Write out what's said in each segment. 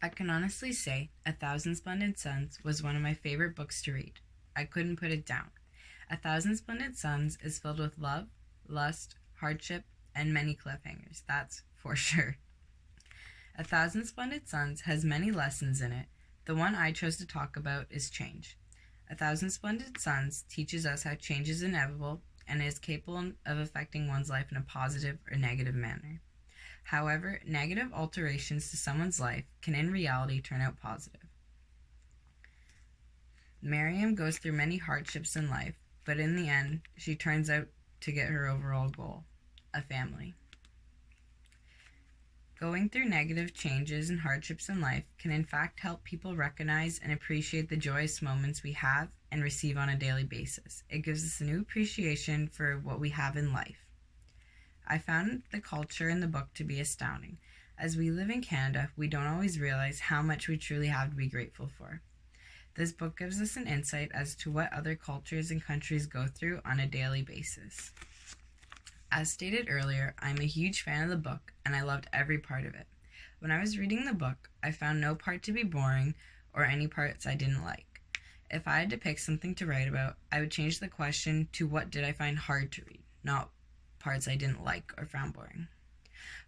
I can honestly say A Thousand Splendid Suns was one of my favorite books to read. I couldn't put it down. A Thousand Splendid Suns is filled with love, lust, hardship, and many cliffhangers, that's for sure. A Thousand Splendid Suns has many lessons in it. The one I chose to talk about is change. A Thousand Splendid Suns teaches us how change is inevitable and is capable of affecting one's life in a positive or negative manner. However, negative alterations to someone's life can in reality turn out positive. Miriam goes through many hardships in life, but in the end, she turns out to get her overall goal, a family. Going through negative changes and hardships in life can in fact help people recognize and appreciate the joyous moments we have and receive on a daily basis. It gives us a new appreciation for what we have in life. I found the culture in the book to be astounding. As we live in Canada, we don't always realize how much we truly have to be grateful for. This book gives us an insight as to what other cultures and countries go through on a daily basis. As stated earlier, I'm a huge fan of the book, and I loved every part of it. When I was reading the book, I found no part to be boring or any parts I didn't like. If I had to pick something to write about, I would change the question to what did I find hard to read, not parts I didn't like or found boring.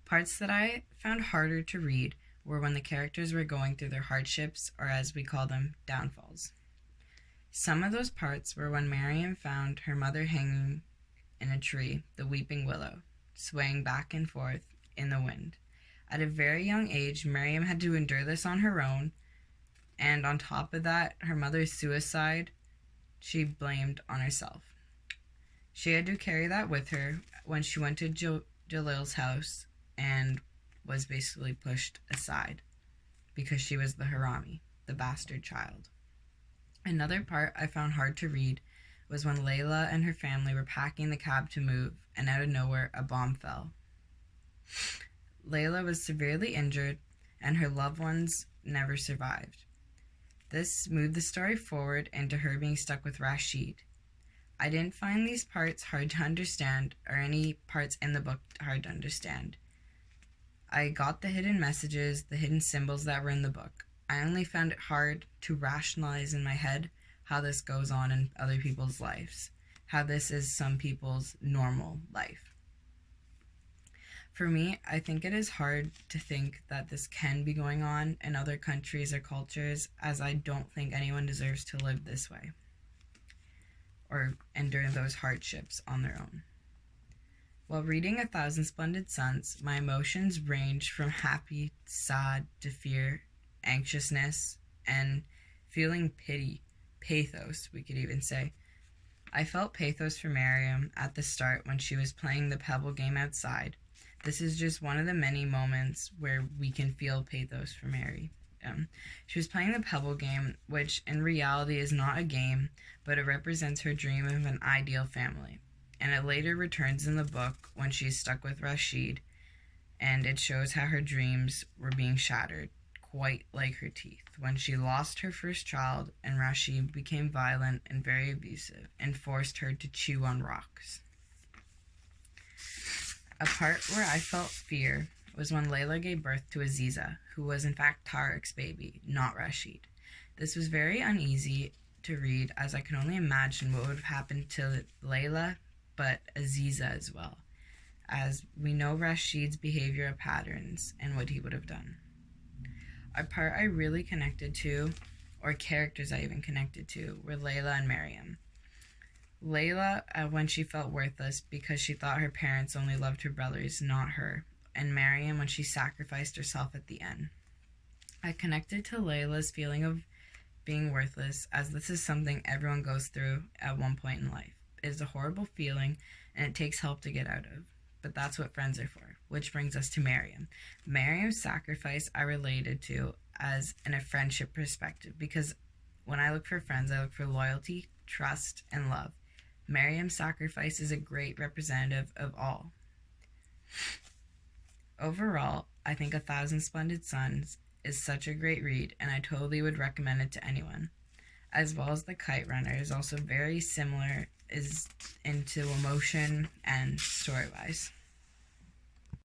Parts that I found harder to read were when the characters were going through their hardships, or as we call them, downfalls. Some of those parts were when Miriam found her mother hanging in a tree, the weeping willow, swaying back and forth in the wind. At a very young age, Miriam had to endure this on her own, and on top of that, her mother's suicide, she blamed on herself. She had to carry that with her when she went to Jalil's house and was basically pushed aside because she was the Harami, the bastard child. Another part I found hard to read was when Layla and her family were packing the cab to move, and out of nowhere, a bomb fell. Layla was severely injured, and her loved ones never survived. This moved the story forward into her being stuck with Rashid. I didn't find these parts hard to understand, or any parts in the book hard to understand. I got the hidden messages, the hidden symbols that were in the book. I only found it hard to rationalize in my head how this goes on in other people's lives, how this is some people's normal life. For me, I think it is hard to think that this can be going on in other countries or cultures, as I don't think anyone deserves to live this way or endure those hardships on their own. While reading A Thousand Splendid Suns, my emotions ranged from happy, sad, to fear, anxiousness, and feeling pity, pathos, we could even say. I felt pathos for Miriam at the start when she was playing the pebble game outside. This is just one of the many moments where we can feel pathos for Mary. She was playing the pebble game, which in reality is not a game, but it represents her dream of an ideal family. And it later returns in the book when she's stuck with Rashid, and it shows how her dreams were being shattered, quite like her teeth, when she lost her first child and Rashid became violent and very abusive and forced her to chew on rocks. A part where I felt fear was when Layla gave birth to Aziza, who was in fact Tariq's baby, not Rashid. This was very uneasy to read, as I can only imagine what would have happened to Layla, but Aziza as well, as we know Rashid's behavioral patterns and what he would have done. A part I really connected to, or characters I even connected to, were Layla and Miriam. Layla, when she felt worthless because she thought her parents only loved her brothers, not her, and Miriam when she sacrificed herself at the end. I connected to Layla's feeling of being worthless, as this is something everyone goes through at one point in life. It is a horrible feeling, and it takes help to get out of. But that's what friends are for, which brings us to Miriam. Miriam's sacrifice I related to as in a friendship perspective, because when I look for friends, I look for loyalty, trust, and love. Miriam's sacrifice is a great representative of all. Overall, I think A Thousand Splendid Suns is such a great read, and I totally would recommend it to anyone. As well as The Kite Runner is also very similar, is into emotion and story-wise.